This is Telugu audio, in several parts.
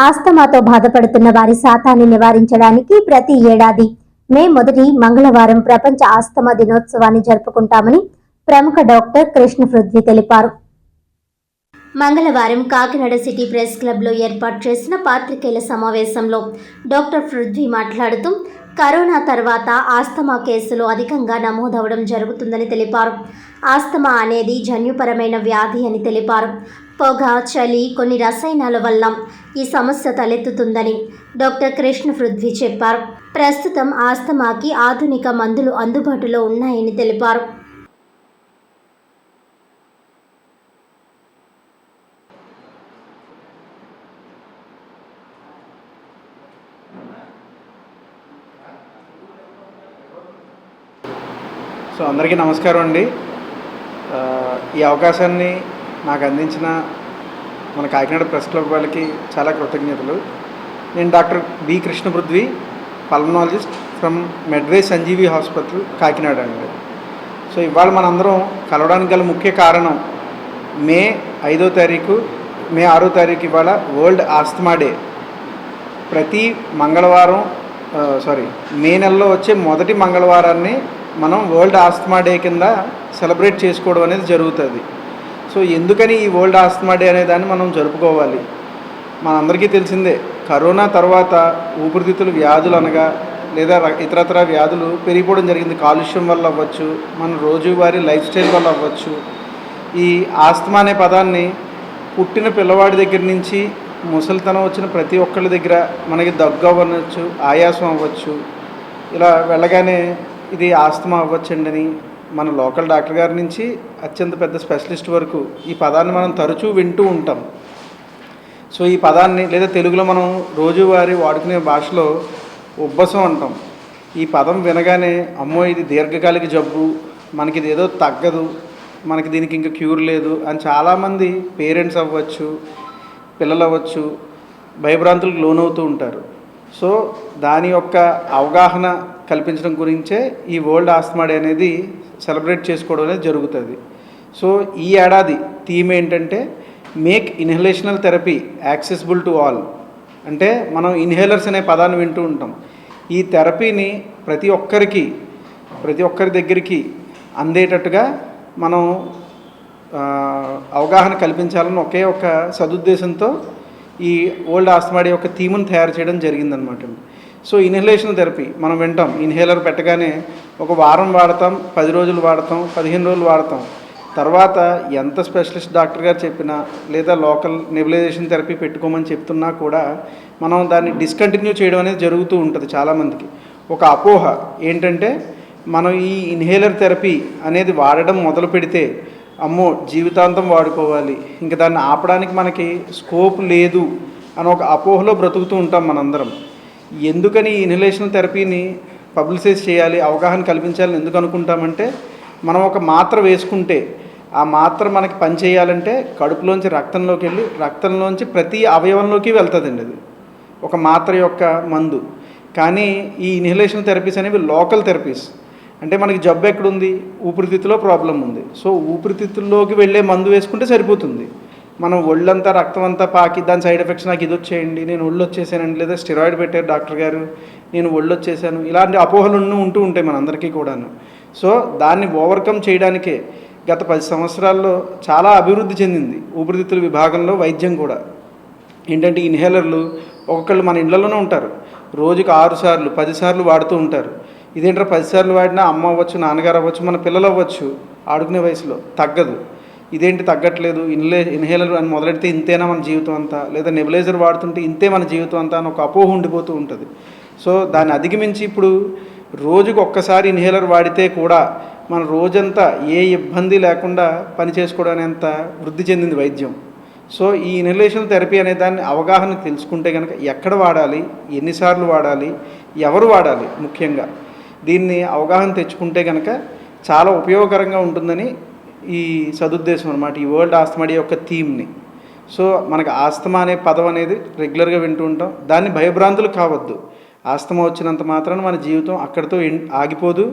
ఆస్తమాతో బాధపడుతున్న వారి శాతాన్ని నివారించడానికి ప్రతి ఏడాది మే 1 మంగళవారం ప్రపంచ ఆస్తమా దినోత్సవాన్ని జరుపుకుంటామని ప్రముఖ డాక్టర్ కృష్ణ పృథ్వీ తెలిపారు. మంగళవారం కాకినాడ సిటీ ప్రెస్ క్లబ్లో ఏర్పాటు చేసిన పాత్రికేయుల సమావేశంలో డాక్టర్ పృథ్వీ మాట్లాడుతూ కరోనా తర్వాత ఆస్తమా కేసులు అధికంగా నమోదవడం జరుగుతుందని తెలిపారు. ఆస్తమా అనేది జన్యుపరమైన వ్యాధి అని తెలిపారు. పొగ, చలి, కొన్ని రసాయనాల వల్ల ఈ సమస్య తలెత్తుతుందని డాక్టర్ కృష్ణ పృథ్వీ చెప్పారు. ప్రస్తుతం ఆస్తమాకి ఆధునిక మందులు అందుబాటులో ఉన్నాయని తెలిపారు. సో అందరికీ నమస్కారం అండి. ఈ అవకాశాన్ని నాకు అందించిన మన కాకినాడ ప్రెస్ క్లబ్ వాళ్ళకి చాలా కృతజ్ఞతలు. నేను doctor B Krishna Prithvi, pulmonologist from Medway Sanjeevi hospital, Kakinada అండి. సో ఇవాళ మనందరం కలవడానికి గల ముఖ్య కారణం మే 6వ తారీఖు ఇవాళ వరల్డ్ ఆస్తమా డే. ప్రతి మంగళవారం మే నెలలో వచ్చే మొదటి మంగళవారాన్ని మనం వరల్డ్ ఆస్తమా డే కింద సెలబ్రేట్ చేసుకోవడం అనేది జరుగుతుంది. సో ఎందుకని ఈ వరల్డ్ ఆస్తమా డే అనే దాన్ని మనం జరుపుకోవాలి? మనందరికీ తెలిసిందే, కరోనా తర్వాత ఊపిరితిత్తుల వ్యాధులు అనగా లేదా ఇతరత్ర వ్యాధులు పెరిగిపోవడం జరిగింది. కాలుష్యం వల్ల అవ్వచ్చు, మన రోజువారీ లైఫ్ స్టైల్ వల్ల అవ్వచ్చు. ఈ ఆస్తమా అనే పదాన్ని పుట్టిన పిల్లవాడి దగ్గర నుంచి ముసలితనం వచ్చిన ప్రతి ఒక్కళ్ళ దగ్గర మనకి దగ్గు అవ్వచ్చు, ఆయాసం అవ్వచ్చు, ఇలా వెళ్ళగానే ఇది ఆస్తమా అవ్వచ్చండి మన లోకల్ డాక్టర్ గారి నుంచి అత్యంత పెద్ద స్పెషలిస్ట్ వరకు ఈ పదాన్ని మనం తరచూ వింటూ ఉంటాం. సో ఈ పదాన్ని లేదా తెలుగులో మనం రోజువారీ వాడుకునే భాషలో ఉబ్బసం అంటాం. ఈ పదం వినగానే అమ్మో ఇది దీర్ఘకాలిక జబ్బు, మనకి ఇది ఏదో తగ్గదు, మనకి దీనికి ఇంకా క్యూర్ లేదు అని చాలామంది పేరెంట్స్ అవ్వచ్చు, పిల్లలు అవ్వచ్చు, భయభ్రాంతులకు లోనవుతూ ఉంటారు. సో దాని యొక్క అవగాహన కల్పించడం గురించే ఈ వరల్డ్ ఆస్తమా డే అనేది సెలబ్రేట్ చేసుకోవడం అనేది జరుగుతుంది. సో ఈ ఏడాది థీమ్ ఏంటంటే make inhalational therapy accessible to all. అంటే మనం ఇన్హేలర్స్ అనే పదాన్ని వింటూ ఉంటాం. ఈ థెరపీని ప్రతి ఒక్కరి దగ్గరికి అందేటట్టుగా మనం అవగాహన కల్పించాలని ఒకే ఒక సదుద్దేశంతో ఈ వరల్డ్ ఆస్తమా డే యొక్క థీమ్ను తయారు చేయడం జరిగిందనమాట. సో ఇన్హలేషన్ థెరపీ మనం వింటాం, ఇన్హేలర్ పెట్టగానే ఒక వారం వాడతాం, 10 రోజులు వాడతాం, 15 రోజులు వాడతాం. తర్వాత ఎంత స్పెషలిస్ట్ డాక్టర్ గారు చెప్పినా లేదా లోకల్ నెబులైజేషన్ థెరపీ పెట్టుకోమని చెప్తున్నా కూడా మనం దాన్ని డిస్కంటిన్యూ చేయడం అనేది జరుగుతూ ఉంటుంది. చాలామందికి ఒక అపోహ ఏంటంటే మనం ఈ ఇన్హేలర్ థెరపీ అనేది వాడడం మొదలు పెడితే అమ్మో జీవితాంతం వాడుకోవాలి, ఇంకా దాన్ని ఆపడానికి మనకి స్కోప్ లేదు అని ఒక అపోహలో బ్రతుకుతూ ఉంటాం మనందరం. ఎందుకని ఈ ఇన్హలేషన్ థెరపీని పబ్లిసైజ్ చేయాలి, అవగాహన కల్పించాలని ఎందుకు అనుకుంటామంటే, మనం ఒక మాత్ర వేసుకుంటే ఆ మాత్ర మనకి పని చేయాలంటే కడుపులోంచి రక్తంలోకి వెళ్ళి రక్తంలోంచి ప్రతి అవయవంలోకి వెళ్తుందండి అది ఒక మాత్ర యొక్క మందు. కానీ ఈ ఇన్హలేషన్ థెరపీస్ అనేవి లోకల్ థెరపీస్. అంటే మనకి జబ్బు ఎక్కడుంది? ఊపిరితిత్తులో ప్రాబ్లం ఉంది. సో ఊపిరితిత్తుల్లోకి వెళ్ళే మందు వేసుకుంటే సరిపోతుంది. మనం ఒళ్ళంతా రక్తం అంతా పాకి దాని సైడ్ ఎఫెక్ట్స్ నాకు ఇది వచ్చేయండి, నేను ఒళ్ళు వచ్చేసానండి, లేదా స్టెరాయిడ్ పెట్టారు డాక్టర్ గారు, నేను ఒళ్ళు వచ్చేసాను, ఇలాంటి అపోహలు ఉంటూ ఉంటాయి మనందరికీ కూడాను. సో దాన్ని ఓవర్కమ్ చేయడానికే గత 10 సంవత్సరాల్లో చాలా అభివృద్ధి చెందింది ఊపిరితిత్తుల విభాగంలో వైద్యం కూడా. ఏంటంటే ఇన్హేలర్లు ఒక్కొక్కళ్ళు మన ఇళ్లలోనే ఉంటారు, రోజుకి 6 సార్లు 10 సార్లు వాడుతూ ఉంటారు. ఇదేంటారు 10 సార్లు వాడినా అమ్మ అవ్వచ్చు, నాన్నగారు అవ్వచ్చు, మన పిల్లలు అవ్వచ్చు, ఆడుకునే వయసులో తగ్గదు. ఇదేంటి తగ్గట్లేదు, ఇన్హేలర్ అని మొదలెడితే ఇంతేనా మన జీవితం అంతా, లేదా నెబులైజర్ వాడుతుంటే ఇంతే మన జీవితం అంతా అని ఒక అపోహ ఉండిపోతూ ఉంటుంది. సో దాన్ని అధిగమించి ఇప్పుడు రోజుకు ఒక్కసారి ఇన్హేలర్ వాడితే కూడా మన రోజంతా ఏ ఇబ్బంది లేకుండా పని చేసుకోవడానంత వృద్ధి చెందింది వైద్యం. సో ఈ ఇన్హలేషన్ థెరపీ అనే దాన్ని అవగాహన తెలుసుకుంటే కనుక ఎక్కడ వాడాలి, ఎన్నిసార్లు వాడాలి, ఎవరు వాడాలి, ముఖ్యంగా దీన్ని అవగాహన తెచ్చుకుంటే కనుక చాలా ఉపయోగకరంగా ఉంటుందని ఈ సదుద్దేశం అనమాట ఈ వరల్డ్ ఆస్తమా డే యొక్క థీమ్ని. సో మనకు ఆస్తమా అనే పదం అనేది రెగ్యులర్గా వింటూ ఉంటాం, దాన్ని భయభ్రాంతులు కావద్దు. ఆస్తమా వచ్చినంత మాత్రాన మన జీవితం అక్కడితో ఆగిపోదు.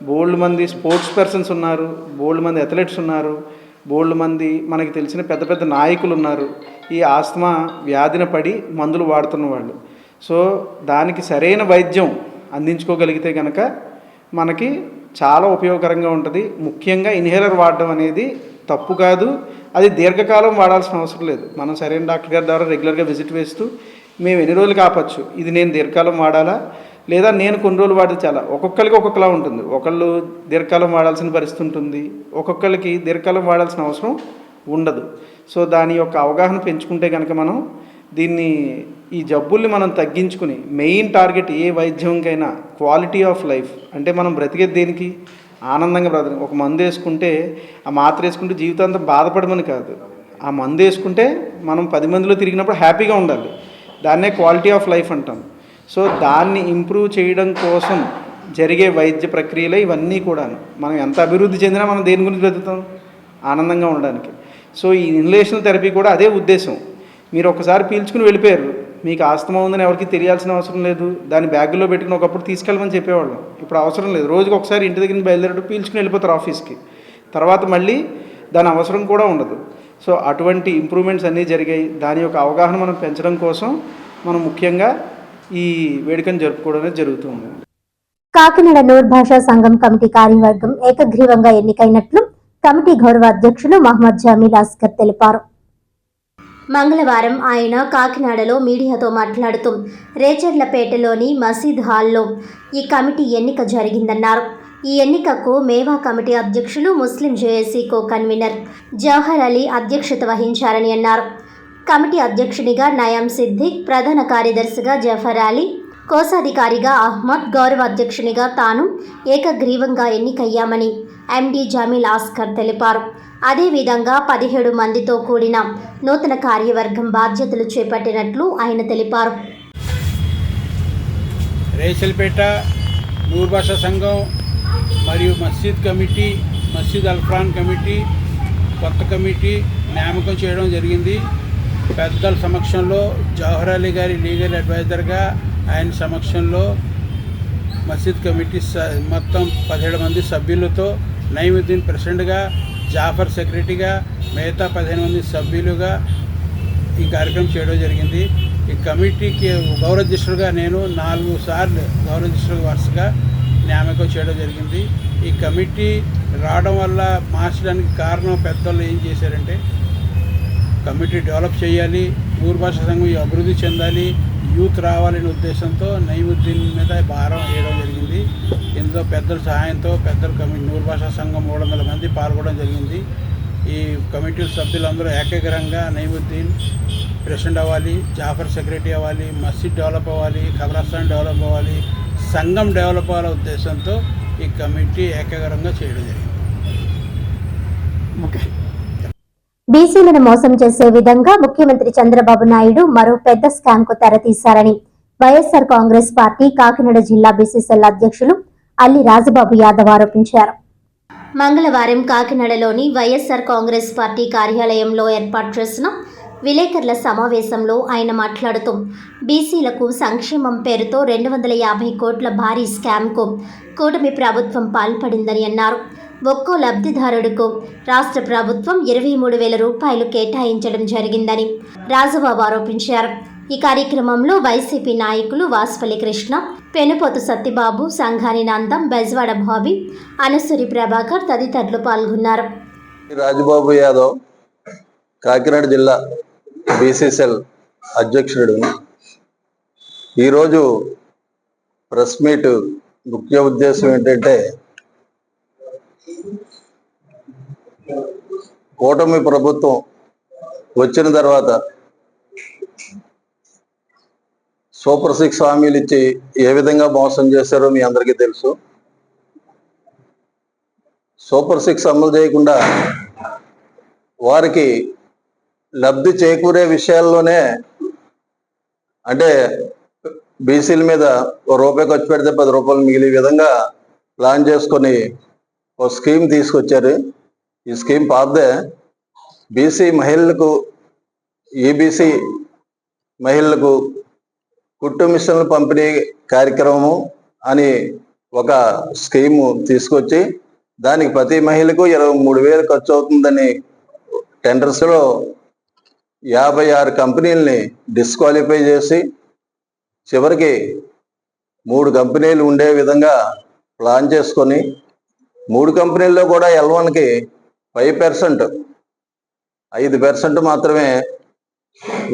బోల్డ్ మంది స్పోర్ట్స్ పర్సన్స్ ఉన్నారు, బోల్డ్ మంది అథ్లెట్స్ ఉన్నారు, బోల్డ్ మంది మనకి తెలిసిన పెద్ద పెద్ద నాయకులు ఉన్నారు ఈ ఆస్తమా వ్యాధిన పడి మందులు వాడుతున్న వాళ్ళు. సో దానికి సరైన వైద్యం అందించుకోగలిగితే కనుక మనకి చాలా ఉపయోగకరంగా ఉంటుంది. ముఖ్యంగా ఇన్హేలర్ వాడడం అనేది తప్పు కాదు, అది దీర్ఘకాలం వాడాల్సిన అవసరం లేదు. మనం సరైన డాక్టర్ గారి ద్వారా రెగ్యులర్గా విజిట్ వేస్తూ మేము ఎన్ని రోజులు కాపచ్చు, ఇది నేను దీర్ఘకాలం వాడాలా లేదా నేను కొన్ని రోజులు వాడితే చాలా. ఒక్కొక్కరికి ఒక్కొక్కలా ఉంటుంది. ఒకళ్ళు దీర్ఘకాలం వాడాల్సిన పరిస్థితి ఉంటుంది, ఒక్కొక్కరికి దీర్ఘకాలం వాడాల్సిన అవసరం ఉండదు. సో దాని యొక్క అవగాహన పెంచుకుంటే కనుక మనం దీన్ని ఈ జబ్బుల్ని మనం తగ్గించుకుని మెయిన్ టార్గెట్ ఏ వైద్యంకైనా క్వాలిటీ ఆఫ్ లైఫ్. అంటే మనం బ్రతికేది దేనికి? ఆనందంగా బ్రతక. ఒక మందు వేసుకుంటే ఆ మాత్ర వేసుకుంటే జీవితాంతం బాధపడమని కాదు, ఆ మందు వేసుకుంటే మనం 10 మందిలో తిరిగినప్పుడు హ్యాపీగా ఉండాలి. దాన్నే క్వాలిటీ ఆఫ్ లైఫ్ అంటాం. సో దాన్ని ఇంప్రూవ్ చేయడం కోసం జరిగే వైద్య ప్రక్రియలు ఇవన్నీ కూడా. మనం ఎంత అభివృద్ధి చెందినా మనం దేని గురించి బ్రతుకుతాం? ఆనందంగా ఉండడానికి. సో ఈ ఇన్హలేషన్ థెరపీ కూడా అదే ఉద్దేశం. మీరు ఒకసారి పీల్చుకుని వెళ్ళిపోయారు, మీకు ఆస్తమా ఉందని ఎవరికి తెలియాల్సిన అవసరం లేదు. దాన్ని బ్యాగులో పెట్టుకుని ఒకప్పుడు తీసుకెళ్ళమని చెప్పేవాళ్ళం, ఇప్పుడు అవసరం లేదు. రోజుకి ఒకసారి ఇంటి దగ్గర నుంచి బయలుదేరట్టు పీల్చుకుని వెళ్ళిపోతారు ఆఫీస్కి, తర్వాత మళ్ళీ దాని అవసరం కూడా ఉండదు. సో అటువంటి ఇంప్రూవ్మెంట్స్ అన్నీ జరిగాయి. దాని యొక్క అవగాహన మనం పెంచడం కోసం మనం ముఖ్యంగా ఈ వేడుకను జరుపుకోవడం అనేది జరుగుతుంది. కాకినాడ నూర్ భాషా సంఘం కమిటీ కార్యవర్గం ఏకగ్రీవంగా ఎన్నికైనట్లు కమిటీ గౌరవ అధ్యక్షులు మహమ్మద్ జమీల్ అస్కర్ తెలిపారు. మంగళవారం ఆయన కాకినాడలో మీడియాతో మాట్లాడుతూ రేచర్లపేటలోని మసీద్ హాల్లో ఈ కమిటీ ఎన్నిక జరిగిందన్నారు. ఈ ఎన్నికకు మేవా కమిటీ అధ్యక్షులు Muslim JAC co convener Jawahar Ali అధ్యక్షత వహించారని అన్నారు. కమిటీ అధ్యక్షునిగా నయాం సిద్దిక్, ప్రధాన కార్యదర్శిగా జఫర్ అలీ, కోశాధికారిగా అహ్మద్, గౌరవ అధ్యక్షునిగా తాను ఏకగ్రీవంగా ఎన్నికయ్యామని ఎండి జమీల్ అస్కర్ తెలిపారు. అదేవిధంగా 17 మందితో కూడిన నూతన కార్యవర్గం బాధ్యతలు చేపట్టినట్లు ఆయన తెలిపారు. రేచల్పేట నూర్ భాషా సంఘం మరియు మస్జిద్ కమిటీ, మస్జిద్ అల్ఫ్రాన్ కమిటీ కొత్త కమిటీ నియామకం చేయడం జరిగింది. పెద్దల సమక్షంలో జవహర్ అలీ గారి లీగల్ అడ్వైజర్గా ఆయన సమక్షంలో మసీద్ కమిటీ మొత్తం 17 మంది సభ్యులతో నయీముద్దీన్ ప్రెసిడెంట్గా, జాఫర్ సెక్రటరీగా, మిగతా 15 మంది సభ్యులుగా ఈ కార్యక్రమం చేయడం జరిగింది. ఈ కమిటీకి గౌరవాధ్యక్షుడిగా నేను 4 సార్లు గౌరవాధ్యక్షుడిగా వరుసగా నియామకం చేయడం జరిగింది. ఈ కమిటీ రావడం వల్ల మార్చడానికి కారణం పెద్దలు ఏం చేశారంటే, కమిటీ డెవలప్ చేయాలి, నూర్ భాషా సంఘం అభివృద్ధి చెందాలి, యూత్ రావాలనే ఉద్దేశంతో నయీముద్దీన్ మీద భారం వేయడం జరిగింది. ఇందులో పెద్దల సహాయంతో నూర్ భాషా సంఘం 300 మంది పాల్గొనడం జరిగింది. ఈ కమిటీ సభ్యులందరూ ఏకగ్రంగా నయీముద్దీన్ ప్రెసిడెంట్ అవ్వాలి, జాఫర్ సెక్రటరీ అవ్వాలి, మస్జిద్ డెవలప్ అవ్వాలి, ఖబరస్థాన్ డెవలప్ అవ్వాలి, సంఘం డెవలప్ అవ్వాలనే ఉద్దేశంతో ఈ కమిటీ ఏకగ్రంగా చేయడం జరిగింది. బీసీలను మోసం చేసే విధంగా ముఖ్యమంత్రి చంద్రబాబు నాయుడు మరో పెద్ద స్కామ్ కు తెరతీశారని వైఎస్ఆర్ కాంగ్రెస్ పార్టీ కాకినాడ జిల్లా బీసీసీఎల్ అధ్యక్షులు అల్లి రాజబాబు యాదవ్ ఆరోపించారు. మంగళవారం కాకినాడలోని వైఎస్ఆర్ కాంగ్రెస్ పార్టీ కార్యాలయంలో ఏర్పాటు చేసిన విలేకరుల సమావేశంలో ఆయన మాట్లాడుతూ బీసీలకు సంక్షేమం పేరుతో 250 కోట్ల భారీ స్కామ్కు కూటమి ప్రభుత్వం పాల్పడిందని అన్నారు. ఒక్కో లబ్ధిదారుడుకు రాష్ట్ర ప్రభుత్వం 23,000 రూపాయలు కేటాయించడం జరిగిందని రాజబాబు ఆరోపించారు. ఈ కార్యక్రమంలో వైసీపీ నాయకులు వాసుపల్లి కృష్ణ, పెనుపోతు సత్యబాబు, సంఘాని నందం, బెజవాడ బాబీ, అనసూరి ప్రభాకర్ తదితరులు పాల్గొన్నారు. రాజబాబు యాదవ్ కాకినాడ జిల్లా బీసీసీఎల్ అధ్యక్షుడు. ఈరోజు ప్రెస్ మీట్ ముఖ్య ఉద్దేశం ఏంటంటే, కూటమి ప్రభుత్వం వచ్చిన తర్వాత సూపర్ 6 హామీలు ఇచ్చి ఏ విధంగా మోసం చేశారో మీ అందరికీ తెలుసు. సూపర్ 6 అమలు చేయకుండా వారికి లబ్ధి చేకూరే విషయాల్లోనే, అంటే బీసీల మీద ₹1 ఖర్చు పెడితే ₹10 మిగిలే విధంగా ప్లాన్ చేసుకొని ఒక స్కీమ్ తీసుకొచ్చారు. ఈ స్కీమ్ పాతదే. బీసీ మహిళలకు, ఈబీసీ మహిళలకు కుట్టు మిషన్ల పంపిణీ కార్యక్రమము అని ఒక స్కీము తీసుకొచ్చి దానికి ప్రతి మహిళకు 23,000 ఖర్చు అవుతుందని టెండర్స్లో 56 కంపెనీలని డిస్క్వాలిఫై చేసి చివరికి 3 కంపెనీలు ఉండే విధంగా ప్లాన్ చేసుకొని 3 కంపెనీల్లో కూడా L1కి 5% మాత్రమే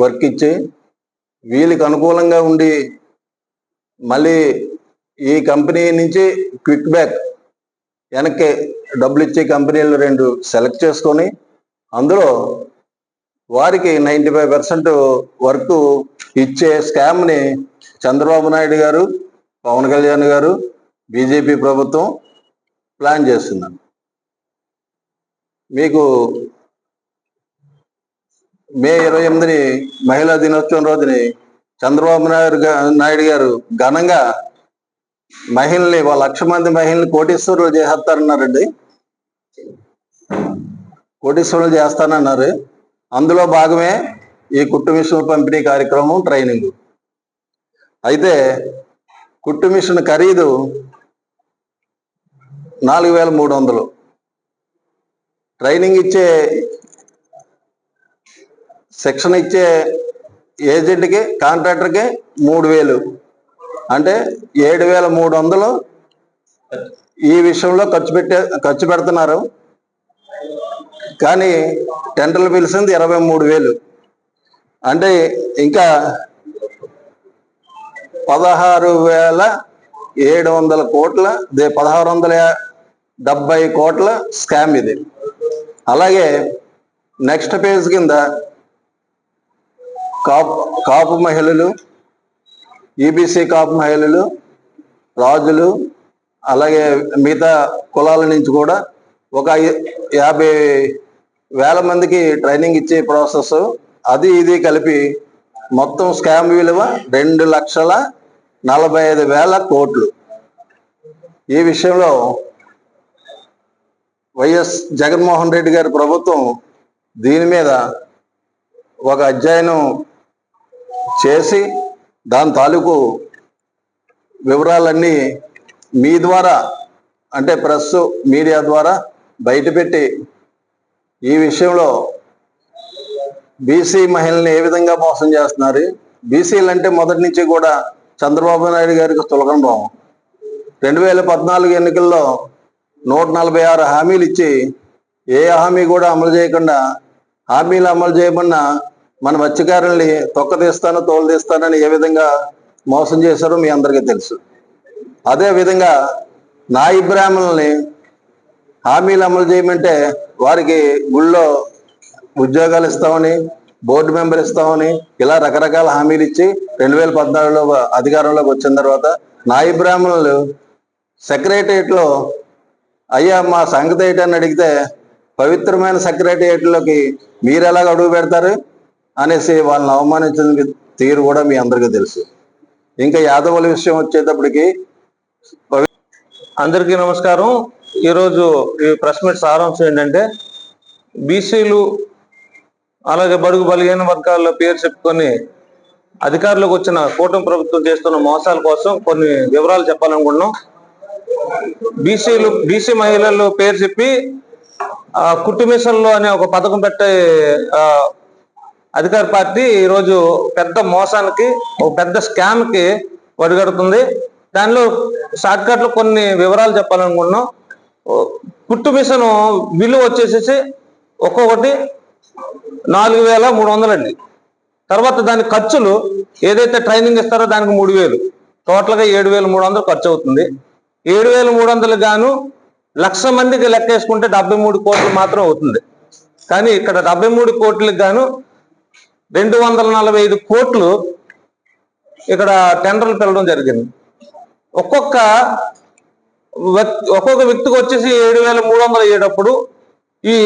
వర్క్ ఇచ్చి వీళ్ళకి అనుకూలంగా ఉండి మళ్ళీ ఈ కంపెనీ నుంచి క్విక్ బ్యాక్ వెనక్కి డబ్బులు ఇచ్చే కంపెనీలు 2 సెలెక్ట్ చేసుకొని అందులో వారికి 95% వర్క్ ఇచ్చే స్కామ్ని చంద్రబాబు నాయుడు గారు, పవన్ కళ్యాణ్ గారు, బీజేపీ ప్రభుత్వం ప్లాన్ చేస్తున్నారు. మీకు మే 28ని మహిళా దినోత్సవం రోజుని చంద్రబాబు నాయుడు గారు ఘనంగా మహిళల్ని 1,00,000 మంది మహిళల్ని కోటీశ్వరులు చేస్తారన్నారండి. కోటీశ్వరులు చేస్తానన్నారు. అందులో భాగమే ఈ కుట్టు మిషన్ పంపిణీ కార్యక్రమం, ట్రైనింగ్. అయితే కుట్టు మిషన్ ఖరీదు 4,300. ట్రైనింగ్ ఇచ్చే శిక్షణ ఇచ్చే ఏజెంట్కి, కాంట్రాక్టర్కి 3,000, అంటే 7,300 ఈ విషయంలో ఖర్చు పెడుతున్నారు. కానీ టెండర్లు పిలిచింది 23,000, అంటే ఇంకా 16,700 కోట్ల 1,670 కోట్ల స్కామ్ ఇది. అలాగే నెక్స్ట్ పేజ్ కింద కాపు మహిళలు, ఈబీసీ కాపు మహిళలు, రాజులు, అలాగే మిగతా కులాల నుంచి కూడా ఒక 50,000 మందికి ట్రైనింగ్ ఇచ్చే ప్రాసెస్, అది ఇది కలిపి మొత్తం స్కామ్ విలువ 2,45,000 కోట్లు. ఈ విషయంలో వైఎస్ జగన్మోహన్ రెడ్డి గారి ప్రభుత్వం దీని మీద ఒక అధ్యయనం చేసి దాని తాలూకు వివరాలన్నీ మీ ద్వారా, అంటే ప్రెస్ మీడియా ద్వారా బయటపెట్టి ఈ విషయంలో బీసీ మహిళల్ని ఏ విధంగా మోసం చేస్తున్నారు. బీసీలు అంటే మొదటి నుంచి కూడా చంద్రబాబు నాయుడు గారికి తులకం భావం. 2014 ఎన్నికల్లో 146 హామీలు ఇచ్చి ఏ హామీ కూడా అమలు చేయకుండా, హామీలు అమలు చేయబడిన మన మత్స్యకారుల్ని తొక్కదీస్తాను, తోలుదీస్తానని ఏ విధంగా మోసం చేశారో మీ అందరికీ తెలుసు. అదేవిధంగా నాయి బ్రాహ్మణుల్ని హామీలు అమలు చేయమంటే వారికి గుళ్ళో ఉద్యోగాలు ఇస్తామని, బోర్డు మెంబర్ ఇస్తామని, ఇలా రకరకాల హామీలు ఇచ్చి 2014లో అధికారంలోకి వచ్చిన తర్వాత నాయి బ్రాహ్మణులు సెక్రటరియట్లో అయ్యా మా సంగతి ఏంటని అడిగితే పవిత్రమైన సెక్రటరియట్లోకి మీరు ఎలాగ అడుగు పెడతారు అనేసి వాళ్ళని అవమానించిన తీరు కూడా మీ అందరికీ తెలుసు. ఇంకా యాదవుల విషయం వచ్చేటప్పటికి, అందరికీ నమస్కారం. ఈరోజు ఈ ప్రెస్ మీట్ సారాంశం ఏంటంటే, బీసీలు అలాగే బడుగు బలహీన వర్గాల్లో పేరు చెప్పుకొని అధికారంలోకి వచ్చిన కూటమి ప్రభుత్వం చేస్తున్న మోసాల కోసం కొన్ని వివరాలు చెప్పాలనుకుంటున్నాం. బీసీ మహిళలు పేరు చెప్పి కుట్టు మిషన్లో అనే ఒక పథకం పెట్టే అధికార పార్టీ ఈరోజు పెద్ద మోసానికి, ఒక పెద్ద స్కామ్కి ఒడిగడుతుంది. దానిలో షార్ట్ కట్లో కొన్ని వివరాలు చెప్పాలనుకుంటున్నాం. కుట్టు మిషన్ విలువ వచ్చేసేసి ఒక్కొక్కటి 4,300 అండి. తర్వాత దాని ఖర్చులు ఏదైతే ట్రైనింగ్ ఇస్తారో దానికి 3,000, టోటల్గా 7,300 ఖర్చు అవుతుంది. 7,300 గాను 1,00,000 మందికి లెక్కేసుకుంటే 73 కోట్లు మాత్రం అవుతుంది. కానీ ఇక్కడ 73 కోట్లకు గాను 245 కోట్లు ఇక్కడ టెండర్లు పిలవడం జరిగింది. ఒక్కొక్క వ్యక్తికి వచ్చేసి 7,300 అయ్యేటప్పుడు ఈ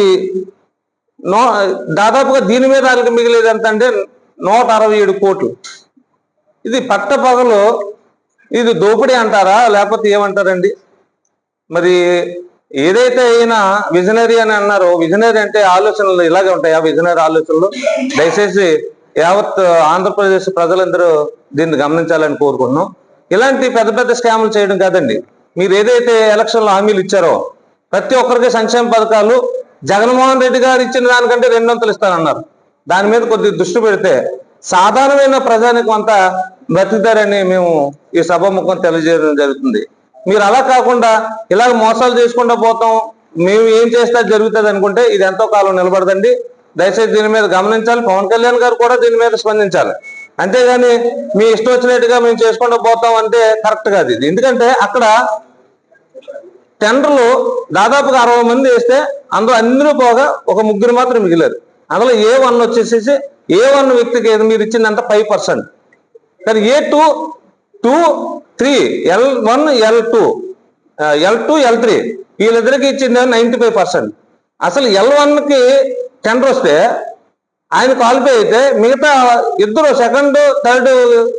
దాదాపుగా దీని మీద వాళ్ళకి మిగిలేదు ఎంత అంటే 167 కోట్లు. ఇది పట్టపగలు ఇది దోపిడీ అంటారా లేకపోతే ఏమంటారండి? మరి ఏదైతే అయినా విజనరీ అని అన్నారో, విజనరీ అంటే ఆలోచనలు ఇలాగే ఉంటాయా? విజనరీ ఆలోచనలు దయచేసి యావత్ ఆంధ్రప్రదేశ్ ప్రజలందరూ దీన్ని గమనించాలని కోరుకుంటున్నాం. ఇలాంటి పెద్ద పెద్ద స్కాములు చేయడం కాదండి. మీరు ఏదైతే ఎలక్షన్లో హామీలు ఇచ్చారో ప్రతి ఒక్కరికి సంక్షేమ పథకాలు జగన్మోహన్ రెడ్డి గారు ఇచ్చిన దానికంటే 200 ఇస్తారన్నారు. దాని మీద కొద్దిగా దృష్టి పెడితే సాధారణమైన ప్రజానికి అంతా బతుకుతారని మేము ఈ సభాముఖం తెలియజేయడం జరుగుతుంది. మీరు అలా కాకుండా ఇలాగ మోసాలు చేసుకుంటూ పోతాం, మేము ఏం చేస్తే జరుగుతుంది అనుకుంటే ఇది ఎంతో కాలం నిలబడదండి. దయచేసి దీని మీద గమనించాలి. పవన్ కళ్యాణ్ గారు కూడా దీని మీద స్పందించాలి. అంతేగాని మీ ఇష్టం వచ్చినట్టుగా మేము చేసుకుంటూ పోతాం అంటే కరెక్ట్ కాదు ఇది. ఎందుకంటే అక్కడ టెండర్లు దాదాపుగా 60 మంది వేస్తే అందులో అందరూ పోగా ఒక 3 మాత్రం మిగిలారు. అందులో A1 వచ్చేసేసి A1 వ్యక్తికి మీరు ఇచ్చిందంట 5%. కానీ A2, 2, 3, L1, L2, L3 వీళ్ళిద్దరికి ఇచ్చింది 95%. అసలు L1కి టెండర్ వస్తే ఆయన క్వాలిఫై అయితే మిగతా ఇద్దరు సెకండ్ థర్డ్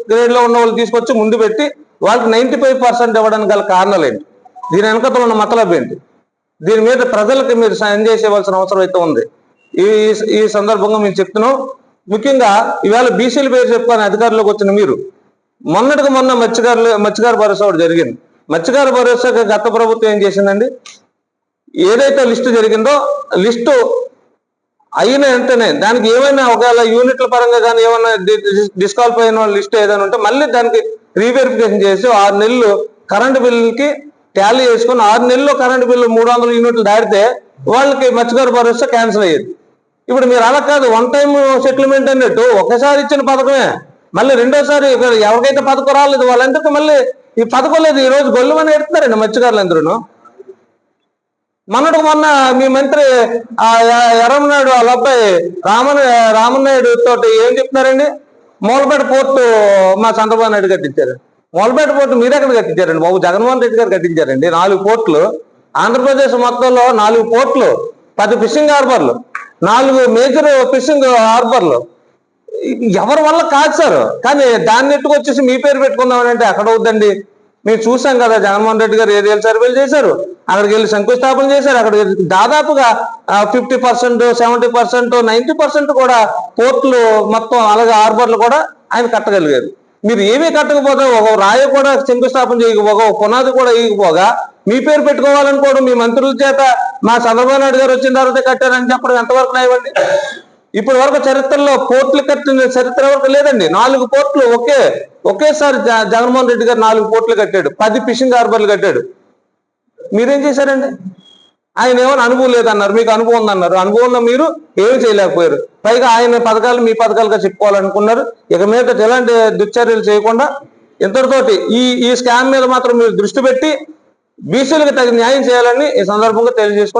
గ్రేడ్ లో ఉన్న వాళ్ళు తీసుకొచ్చి ముందు పెట్టి వాళ్ళకి 95% ఇవ్వడానికి గల కారణాలు ఏంటి? దీని వెనకతలో ఉన్న మతలబ్ ఏంటి? దీని మీద ప్రజలకు మీరు సాయం చేసేవలసిన అవసరం అయితే ఉంది. ఈ సందర్భంగా మేము చెప్తున్నాం. ముఖ్యంగా ఈవేళ బీసీల పేరు చెప్పుకొని అధికారంలోకి వచ్చిన మీరు మొన్నటికి మొన్న మత్స్యకార భరోసా ఒకటి జరిగింది. మత్స్యకార భరోసాకి గత ప్రభుత్వం ఏం చేసిందండి? ఏదైతే లిస్టు జరిగిందో లిస్టు అయిన వెంటనే దానికి ఏమైనా ఒకవేళ యూనిట్ల పరంగా కానీ ఏమైనా డిస్క్వాలిఫై అయిన లిస్ట్ ఏదైనా ఉంటే మళ్ళీ దానికి రీవెరిఫికేషన్ చేసి 6 నెలలు కరెంటు బిల్లుకి టాలీ చేసుకుని 6 నెలల్లో కరెంటు బిల్లు 300 యూనిట్లు దాటితే వాళ్ళకి మత్స్యకార భరోసా క్యాన్సిల్ అయ్యేది. ఇప్పుడు మీరు అలా కాదు, 1 టైం సెటిల్మెంట్ అన్నట్టు ఒకసారి ఇచ్చిన పథకమే మళ్ళీ రెండోసారి ఎవరికైతే పథకం రాలేదు వాళ్ళందరికీ మళ్ళీ ఈ పథకం లేదు. ఈ రోజు గొల్లుమని ఎడుతున్నారండి మత్స్యకారులు అందరూ. మొన్నటికి మొన్న మీ మంత్రి ఎర్రమనాయుడు వాళ్ళ అబ్బాయి రామనాయుడు తోటి ఏం చెప్తున్నారండి? మూలపేట పోర్టు మా చంద్రబాబు నాయుడు కట్టించారు. మూలపేట పోర్టు మీరు ఎక్కడ కట్టించారండి బాబు? జగన్మోహన్ రెడ్డి గారు కట్టించారండి. 4 పోర్టులు ఆంధ్రప్రదేశ్ మొత్తంలో 4 పోర్టులు, 10 ఫిషింగ్ హార్బర్లు, 4 మేజర్ ఫిషింగ్ హార్బర్లు ఎవరి వల్ల కాదు సార్. కానీ దాన్ని ఎట్టుకొచ్చేసి మీ పేరు పెట్టుకుందామని అంటే అక్కడ వద్దండి. మేము చూసాం కదా, జగన్మోహన్ రెడ్డి గారు ఏరియాల సర్వేలు చేశారు, అక్కడికి వెళ్ళి శంకుస్థాపన చేశారు. అక్కడ దాదాపుగా 50%, 70%, 90% కూడా పోర్టులు మొత్తం అలాగే హార్బర్లు కూడా ఆయన కట్టగలిగారు. మీరు ఏమీ కట్టకపోతే ఒక రాయి కూడా శంకుస్థాపన చేయకపోగా ఒక పునాది కూడా వేయకపోగా మీ పేరు పెట్టుకోవాలనుకోవడం మీ మంత్రుల చేత మా చంద్రబాబు నాయుడు గారు వచ్చిన తర్వాత కట్టారని చెప్పడం ఎంతవరకు న్యాయమండి? ఇప్పటి వరకు చరిత్రలో పోర్టులు కట్టిన చరిత్ర వరకు లేదండి. 4 పోర్టులు ఒకేసారి జగన్మోహన్ రెడ్డి గారు 4 పోర్టులు కట్టాడు, 10 ఫిషింగ్ హార్బర్లు కట్టాడు. మీరేం చేశారండి? ఆయన ఏమైనా అనుభవం లేదన్నారు, మీకు అనుభవం ఉందన్నారు. అనుభవంలో మీరు ఏమి చేయలేకపోయారు. పైగా ఆయన పథకాలు మీ పథకాలుగా చెప్పుకోవాలనుకున్నారు. ఇక మీద ఎలాంటి దుశ్చర్యలు చేయకుండా ఇంతటితోటి ఈ స్కామ్ మీద మాత్రం మీరు దృష్టి పెట్టి బీసీలకు తగిన న్యాయం చేయాలని ఈ సందర్భంగా తెలియజేసుకుంటారు.